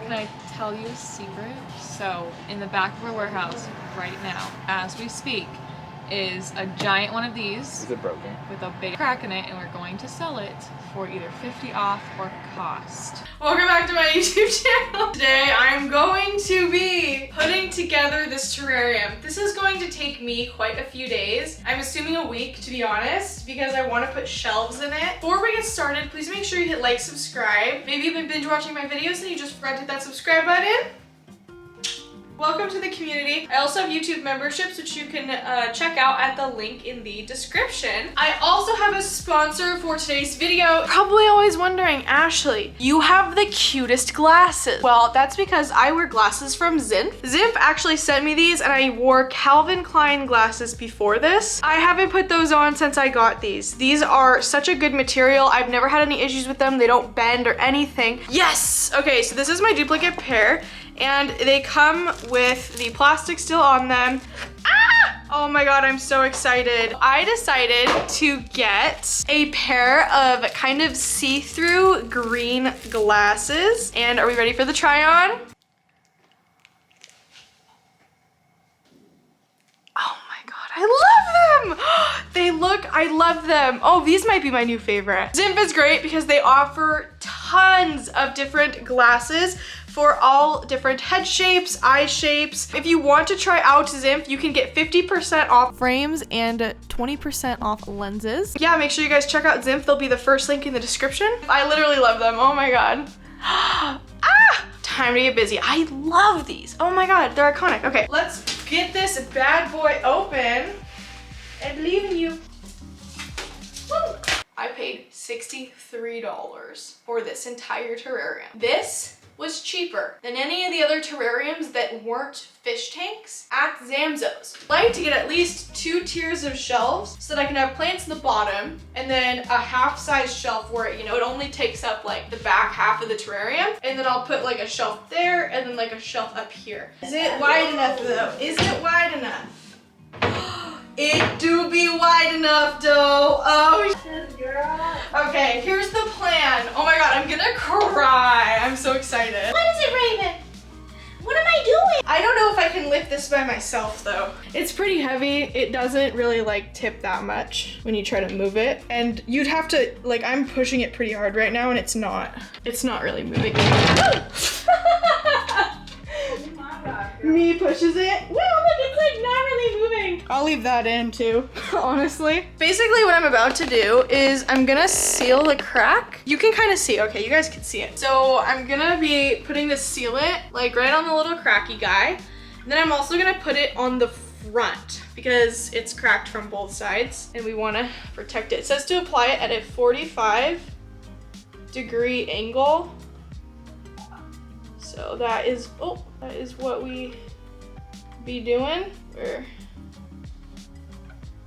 Can I tell you a secret? So, in the back of our warehouse right now, as we speak, is a giant one of these. Is it broken? With a big crack in it, and we're going to sell it for either 50 off or cost. Welcome back to my YouTube channel. Today I'm going to be putting together this terrarium. This is going to take me quite a few days. I'm assuming a week, to be honest, because I want to put shelves in it. Before we get started, please make sure you hit like, subscribe. Maybe you've been binge watching my videos and you just forgot to hit that subscribe button. Welcome to the community. I also have YouTube memberships, which you can check out at the link in the description. I also have a sponsor for today's video. Probably always wondering, Ashley, you have the cutest glasses. Well, that's because I wear glasses from Zinf. Zinf actually sent me these, and I wore Calvin Klein glasses before this. I haven't put those on since I got these. These are such a good material. I've never had any issues with them. They don't bend or anything. Yes! Okay, so this is my duplicate pair. And they come with the plastic still on them. Ah! Oh my god, I'm so excited. I decided to get a pair of kind of see-through green glasses. And are we ready for the try-on? Oh my god, I love them! I love them. Oh, these might be my new favorite. Zinf is great because they offer tons of different glasses for all different head shapes, eye shapes. If you want to try out Zinf, you can get 50% off frames and 20% off lenses. Yeah, make sure you guys check out Zinf. They'll be the first link in the description. I literally love them. Oh my god. Ah! Time to get busy. I love these. Oh my god, they're iconic. Okay, let's get this bad boy open. I believe in you. Woo! I paid $63 for this entire terrarium. This was cheaper than any of the other terrariums that weren't fish tanks at Zamzows. I like to get at least 2 tiers of shelves so that I can have plants in the bottom and then a half-size shelf where, you know, it only takes up like the back half of the terrarium, and then I'll put like a shelf there and then like a shelf up here. Is it wide enough though? Is it wide enough? It do be wide enough though. Oh shit, girl. Okay, here's the plan. Oh my god, I'm gonna cry. I'm so excited. What is it, Raven? What am I doing? I don't know if I can lift this by myself though. It's pretty heavy. It doesn't really like tip that much when you try to move it. And you'd have to, like, I'm pushing it pretty hard right now and it's not really moving. Me pushes it. Whoa, look, it's like not really moving. I'll leave that in too, honestly. Basically what I'm about to do is I'm gonna seal the crack. You can kind of see, okay, you guys can see it. So I'm gonna be putting the sealant like right on the little cracky guy. And then I'm also gonna put it on the front because it's cracked from both sides and we wanna protect it. It says to apply it at a 45-degree angle. So that is what we be doing.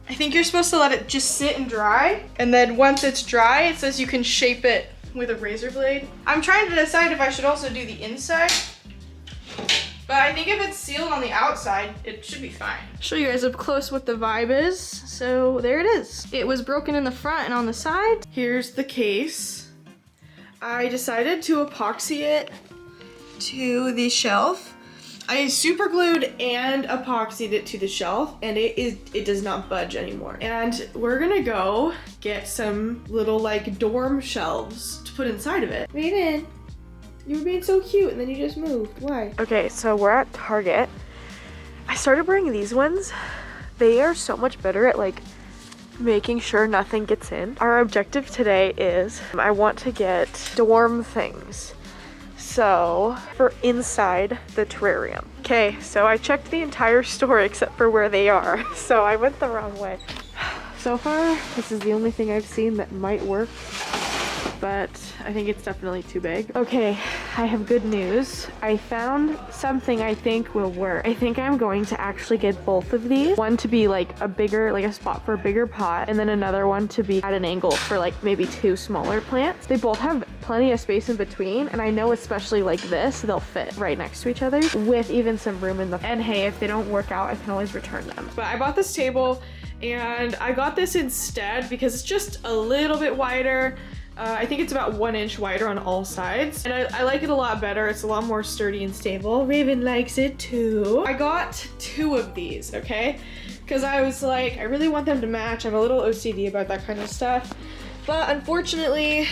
I think you're supposed to let it just sit and dry. And then once it's dry, it says you can shape it with a razor blade. I'm trying to decide if I should also do the inside. But I think if it's sealed on the outside, it should be fine. Show you guys up close what the vibe is. So there it is. It was broken in the front and on the side. Here's the case. I decided to epoxy it to the shelf. I super glued and epoxied it to the shelf, and it does not budge anymore. And we're gonna go get some little like dorm shelves to put inside of it. Raven, you were being so cute and then you just moved. Why? Okay, so we're at Target. I started wearing these ones. They are so much better at like making sure nothing gets in. Our objective today is I want to get dorm things. So, for inside the terrarium. Okay, so I checked the entire store except for where they are. So I went the wrong way. So far, this is the only thing I've seen that might work, but I think it's definitely too big. Okay, I have good news. I found something I think will work. I think I'm going to actually get both of these. One to be like a bigger, like a spot for a bigger pot, and then another one to be at an angle for like maybe 2 smaller plants. They both have plenty of space in between, and I know especially like this, they'll fit right next to each other with even some room in the, and hey, if they don't work out, I can always return them. But I bought this table and I got this instead because it's just a little bit wider. I think it's about 1 inch wider on all sides. And I like it a lot better. It's a lot more sturdy and stable. Raven likes it too. I got 2 of these, okay? Because I was like, I really want them to match. I'm a little OCD about that kind of stuff. But unfortunately,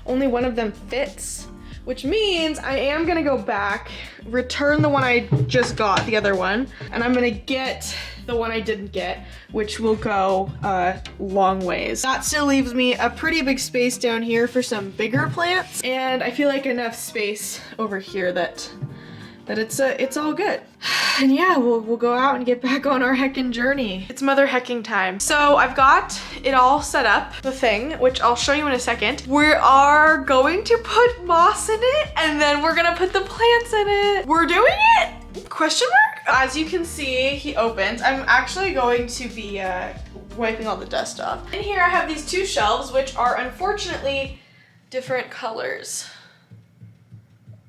only one of them fits, which means I am gonna go back, return the one I just got, the other one, and I'm gonna get the one I didn't get, which will go long ways. That still leaves me a pretty big space down here for some bigger plants, and I feel like enough space over here that it's all good. And yeah, we'll go out and get back on our heckin' journey. It's mother hecking time. So I've got it all set up, the thing, which I'll show you in a second. We are going to put moss in it, and then we're gonna put the plants in it. We're doing it? Question mark? As you can see, he opens. I'm actually going to be wiping all the dust off. In here I have these 2 shelves, which are unfortunately different colors.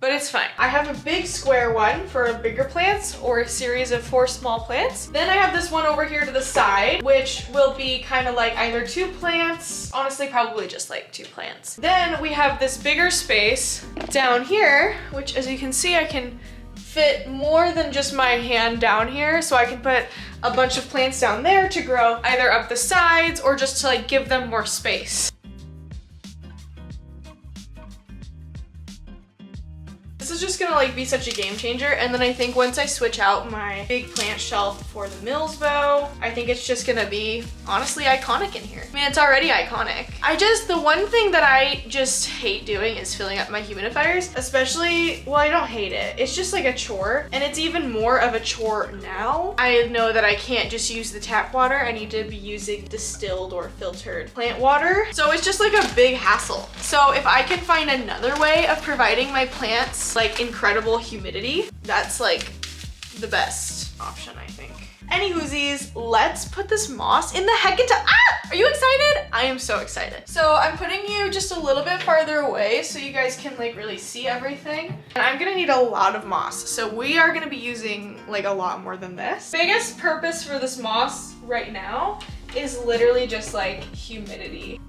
But it's fine. I have a big square one for bigger plants or a series of 4 small plants. Then I have this one over here to the side, which will be kind of like either 2 plants, honestly probably just like 2 plants. Then we have this bigger space down here, which as you can see I can fit more than just my hand down here, so I can put a bunch of plants down there to grow either up the sides or just to like give them more space. This is just gonna like be such a game changer, and then I think once I switch out my big plant shelf for the Mills bow, I think it's just gonna be honestly iconic in here. I mean, it's already iconic. The one thing that I just hate doing is filling up my humidifiers, especially, well, I don't hate it. It's just like a chore, and it's even more of a chore now. I know that I can't just use the tap water. I need to be using distilled or filtered plant water. So it's just like a big hassle. So if I can find another way of providing my plants like incredible humidity, that's like the best option, I think. Anywhoosies, let's put this moss in the heck into, are you excited? I am so excited. So I'm putting you just a little bit farther away so you guys can like really see everything. And I'm gonna need a lot of moss. So we are gonna be using like a lot more than this. Biggest purpose for this moss right now is literally just like humidity.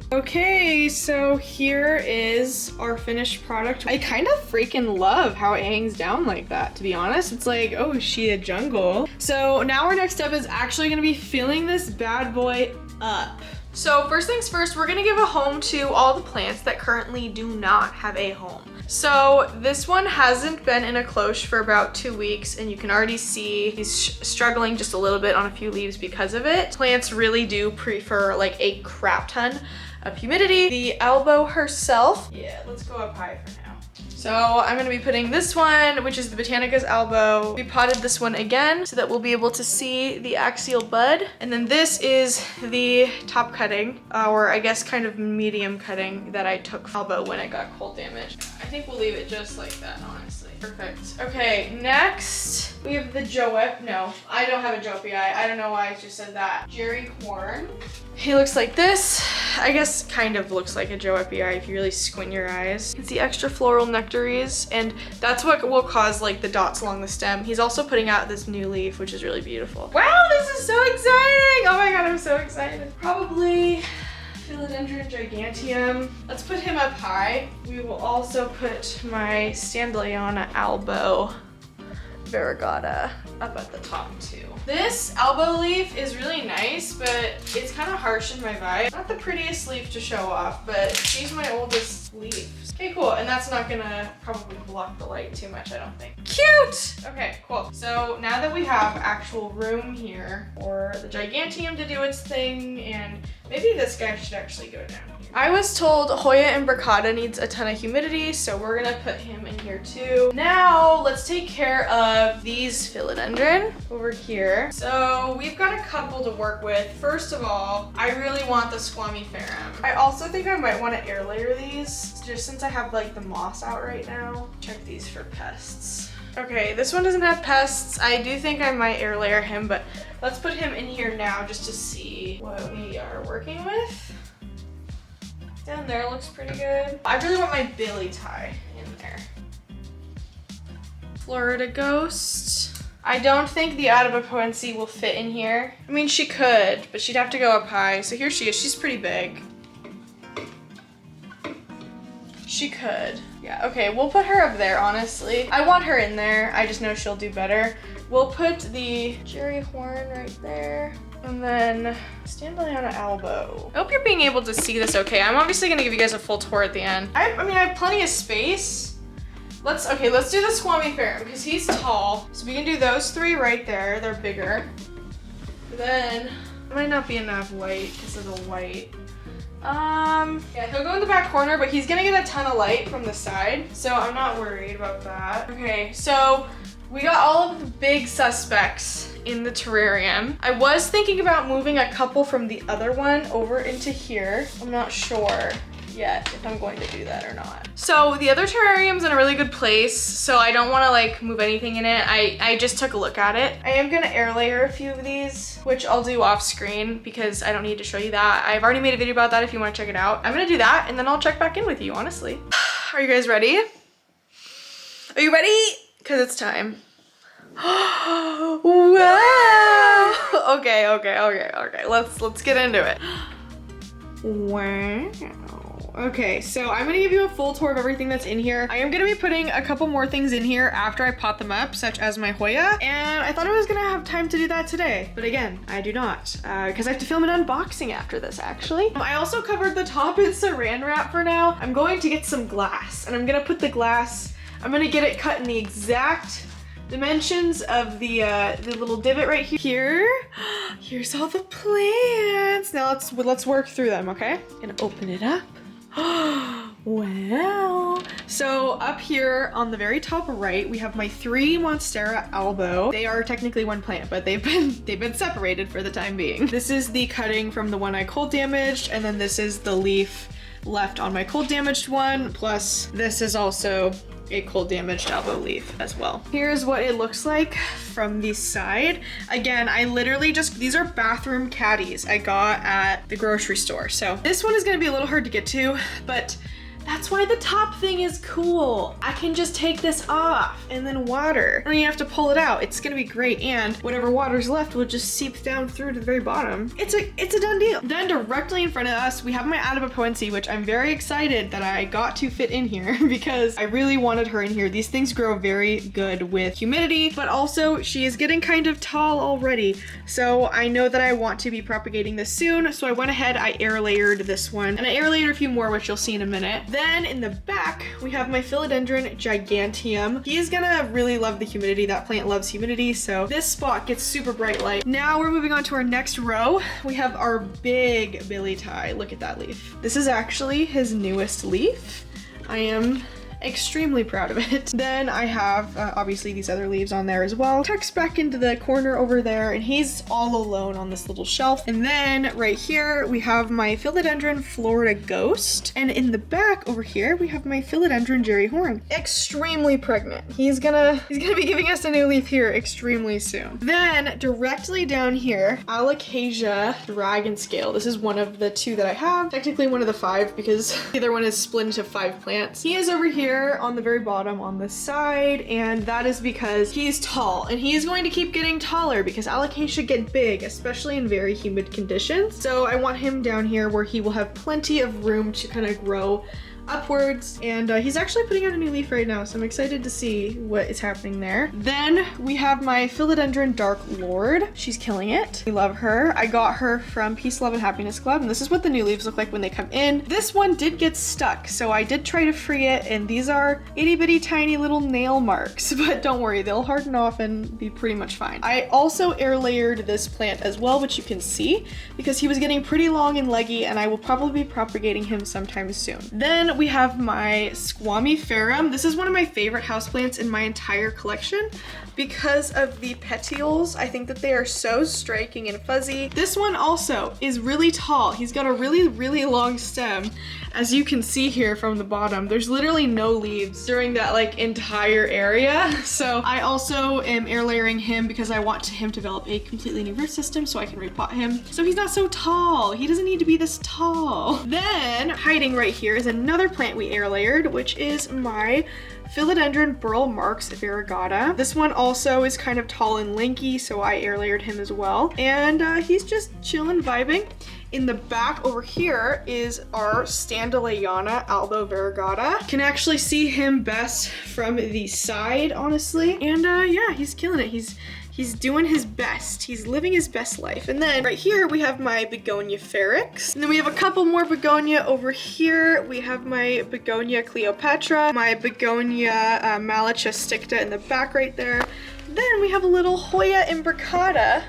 Okay, so here is our finished product. I kind of freaking love how it hangs down like that, to be honest. It's like, oh, she a jungle. So now our next step is actually gonna be filling this bad boy up. So first things first, we're gonna give a home to all the plants that currently do not have a home. So this one hasn't been in a cloche for about 2 weeks, and you can already see he's struggling just a little bit on a few leaves because of it. Plants really do prefer like a crap ton of humidity. The elbow herself, yeah, let's go up high for now. So I'm gonna be putting this one, which is the Botanica's elbow. We potted this one again so that we'll be able to see the axial bud. And then this is the top cutting, or I guess kind of medium cutting that I took elbow when it got cold damage. I think we'll leave it just like that, honestly. Perfect. Okay, next we have the no, I don't have a Joepii. I don't know why I just said that. Jerry corn. He looks like this. I guess kind of looks like a Joepii if you really squint your eyes. You can see extra floral nectaries, and that's what will cause like the dots along the stem. He's also putting out this new leaf, which is really beautiful. Wow, this is so exciting! Oh my god, I'm so excited. Probably Philodendron Gigantium. Let's put him up high. We will also put my Standleona elbow Varagata up at the top too. This elbow leaf is really nice, but it's kind of harsh in my vibe. Not the prettiest leaf to show off, but she's my oldest leaf. Okay, cool, and that's not gonna probably block the light too much, I don't think. Cute! Okay, cool. So now that we have actual room here for the Gigantium to do its thing, and maybe this guy should actually go down here. I was told Hoya imbricata needs a ton of humidity, so we're gonna put him in here too. Now, let's take care of these philodendron over here. So we've got a couple to work with. First of all, I really want the Squamy Ferum. I also think I might want to air layer these, just since I have like the moss out right now. Check these for pests. Okay, this one doesn't have pests. I do think I might air layer him, but let's put him in here now just to see what we are working with. Down there looks pretty good. I really want my billy tie in there. Florida Ghost. I don't think the Alocasia will fit in here. I mean, she could, but she'd have to go up high. So here she is. She's pretty big. She could. Yeah, okay, we'll put her up there, honestly. I want her in there. I just know she'll do better. We'll put the Jerry Horn right there. And then stand on an elbow. I hope you're being able to see this okay. I'm obviously gonna give you guys a full tour at the end. I mean, I have plenty of space. Let's do the Squamy Ferum because he's tall. So we can do those three right there. They're bigger. Then, it might not be enough white because of the white. Yeah, he'll go in the back corner, but he's gonna get a ton of light from the side. So I'm not worried about that. Okay, so we got all of the big suspects in the terrarium. I was thinking about moving a couple from the other one over into here. I'm not sure yet if I'm going to do that or not. So the other terrarium's in a really good place, so I don't want to like move anything in it. I just took a look at it. I am gonna air layer a few of these, which I'll do off screen because I don't need to show you that. I've already made a video about that if you want to check it out. I'm gonna do that and then I'll check back in with you, honestly. Are you guys ready? Are you ready? Because it's time. Wow! Okay. Let's get into it. Wow. Okay, so I'm gonna give you a full tour of everything that's in here. I am gonna be putting a couple more things in here after I pot them up, such as my Hoya, and I thought I was gonna have time to do that today, but again, I do not, because I have to film an unboxing after this, actually. I also covered the top in saran wrap for now. I'm going to get some glass, and I'm gonna put the glass, I'm gonna get it cut in the exact dimensions of the little divot right here. Here's all the plants. Now let's work through them, okay? Gonna open it up. Wow. So up here on the very top right, we have my 3 Monstera albo. They are technically one plant, but they've been separated for the time being. This is the cutting from the one I cold damaged, and then this is the leaf left on my cold damaged one, plus this is also a cold damaged albo leaf as well. Here's what it looks like from the side. Again, I literally these are bathroom caddies I got at the grocery store. So this one is gonna be a little hard to get to, but that's why the top thing is cool. I can just take this off and then water. And then you have to pull it out. It's gonna be great. And whatever water's left will just seep down through to the very bottom. It's a done deal. Then directly in front of us, we have my Alocasia, which I'm very excited that I got to fit in here because I really wanted her in here. These things grow very good with humidity, but also she is getting kind of tall already. So I know that I want to be propagating this soon. So I went ahead, I air layered this one, and I air layered a few more, which you'll see in a minute. Then in the back, we have my Philodendron Gigantium. He's gonna really love the humidity. That plant loves humidity, so this spot gets super bright light. Now we're moving on to our next row. We have our big Billy Tie. Look at that leaf. This is actually his newest leaf. I am extremely proud of it. Then I have obviously these other leaves on there as well. Tucks back into the corner over there, and he's all alone on this little shelf. And then right here we have my Philodendron Florida Ghost, and in the back over here we have my Philodendron Jerry Horn. Extremely pregnant. He's gonna be giving us a new leaf here extremely soon. Then directly down here, Alocasia Dragon Scale. This is one of the 2 that I have. Technically one of the 5 because the other one is split into 5 plants. He is over here on the very bottom on the side, and that is because he's tall, and he is going to keep getting taller because Alocasia get big, especially in very humid conditions. So I want him down here where he will have plenty of room to kind of grow upwards, and he's actually putting out a new leaf right now, so I'm excited to see what is happening there. Then we have my Philodendron Dark Lord. She's killing it. We love her. I got her from Peace, Love, and Happiness Club, and this is what the new leaves look like when they come in. This one did get stuck, so I did try to free it, and these are itty bitty tiny little nail marks, but don't worry, they'll harden off and be pretty much fine. I also air layered this plant as well, which you can see, because he was getting pretty long and leggy, and I will probably be propagating him sometime soon. Then we have my Squamy Ferum. This is one of my favorite houseplants in my entire collection because of the petioles. I think that they are so striking and fuzzy. This one also is really tall. He's got a really long stem. As you can see here from the bottom, there's literally no leaves during that like entire area. So I also am air layering him because I want him to develop a completely new root system so I can repot him. So he's not so tall. He doesn't need to be this tall. Then hiding right here is another plant we air layered, which is my Philodendron Burl Marks Varagata. This one also is kind of tall and lanky, so I air layered him as well. And he's just chilling, vibing. In the back over here is our Standalayana Albo Varagata. Can actually see him best from the side, honestly. And yeah, he's killing it. He's doing his best. He's living his best life. And then right here we have my Begonia Feryx. And then we have a couple more begonia over here. We have my Begonia Cleopatra, my Begonia Malacha Sticta in the back right there. Then we have a little Hoya imbricata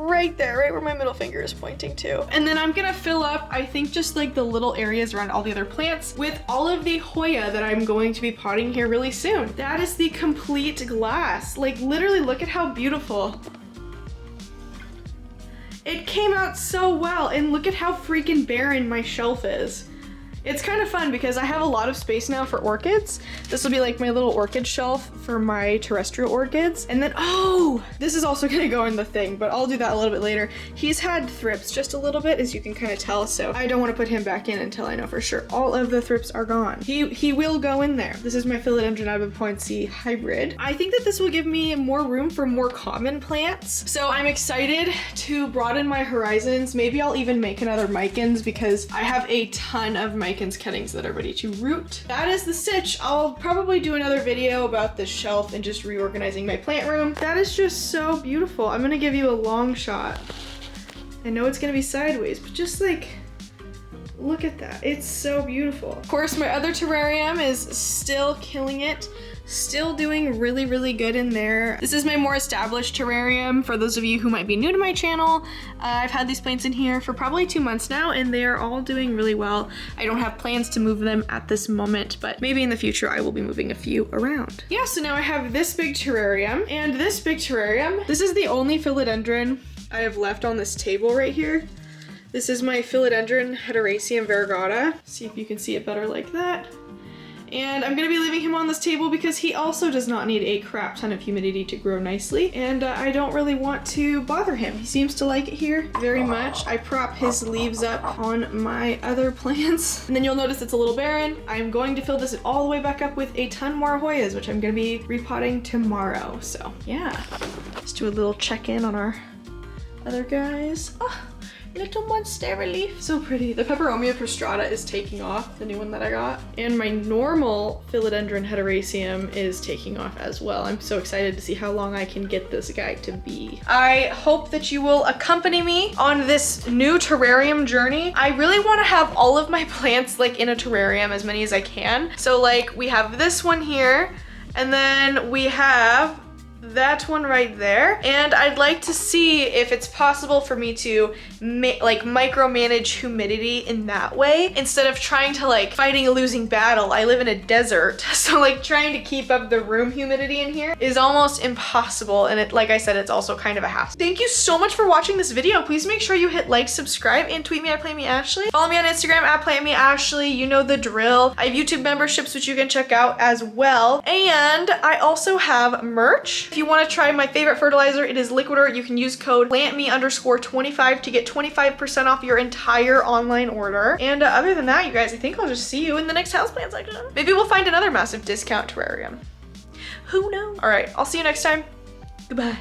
right there, right where my middle finger is pointing to. And then I'm gonna fill up, I think, just like the little areas around all the other plants with all of the Hoya that I'm going to be potting here really soon. That is the complete glass. Like literally look at how beautiful. It came out so well, and look at how freaking barren my shelf is. It's kind of fun because I have a lot of space now for orchids. This will be like my little orchid shelf for my terrestrial orchids. And then, oh, this is also gonna go in the thing, but I'll do that a little bit later. He's had thrips just a little bit, as you can kind of tell, so I don't want to put him back in until I know for sure all of the thrips are gone. He will go in there. This is my Philodendron Gigantium hybrid. I think that this will give me more room for more common plants. So I'm excited to broaden my horizons. Maybe I'll even make another Mycans because I have a ton of Mycans cuttings that are ready to root. That is the stitch. I'll probably do another video about the shelf and just reorganizing my plant room. That is just so beautiful. I'm gonna give you a long shot. I know it's gonna be sideways, but just like, look at that. It's so beautiful. Of course, my other terrarium is still killing it. Still doing really, really good in there. This is my more established terrarium. For those of you who might be new to my channel, I've had these plants in here for probably 2 months now, and they are all doing really well. I don't have plans to move them at this moment, but maybe in the future I will be moving a few around. Yeah, so now I have this big terrarium and this big terrarium. This is the only philodendron I have left on this table right here. This is my Philodendron Heterasian Varagata. See if you can see it better like that. And I'm gonna be leaving him on this table because he also does not need a crap ton of humidity to grow nicely. And I don't really want to bother him. He seems to like it here very much. I prop his leaves up on my other plants. And then you'll notice it's a little barren. I'm going to fill this all the way back up with a ton more Hoyas, which I'm gonna be repotting tomorrow. So yeah, let's do a little check-in on our other guys. Oh, little Monstera leaf. So pretty. The Peperomia prostrata is taking off, the new one that I got. And my normal Philodendron Heterasium is taking off as well. I'm so excited to see how long I can get this guy to be. I hope that you will accompany me on this new terrarium journey. I really want to have all of my plants like in a terrarium, as many as I can. So like we have this one here, and then we have that one right there, and I'd like to see if it's possible for me to like micromanage humidity in that way instead of trying to like fighting a losing battle. I live in a desert, so like trying to keep up the room humidity in here is almost impossible, and it, like I said, it's also kind of a hassle. Thank you so much for watching this video. Please make sure you hit like, subscribe, and tweet me at PlantMeAshley. Follow me on Instagram at PlantMeAshley. You know the drill. I have YouTube memberships which you can check out as well, and I also have merch. If you want to try my favorite fertilizer, it is Liquider. You can use code PlantMe_25 to get 25% off your entire online order. And other than that, you guys, I think I'll just see you in the next houseplant section. Maybe we'll find another massive discount terrarium. Who knows? All right, I'll see you next time. Goodbye.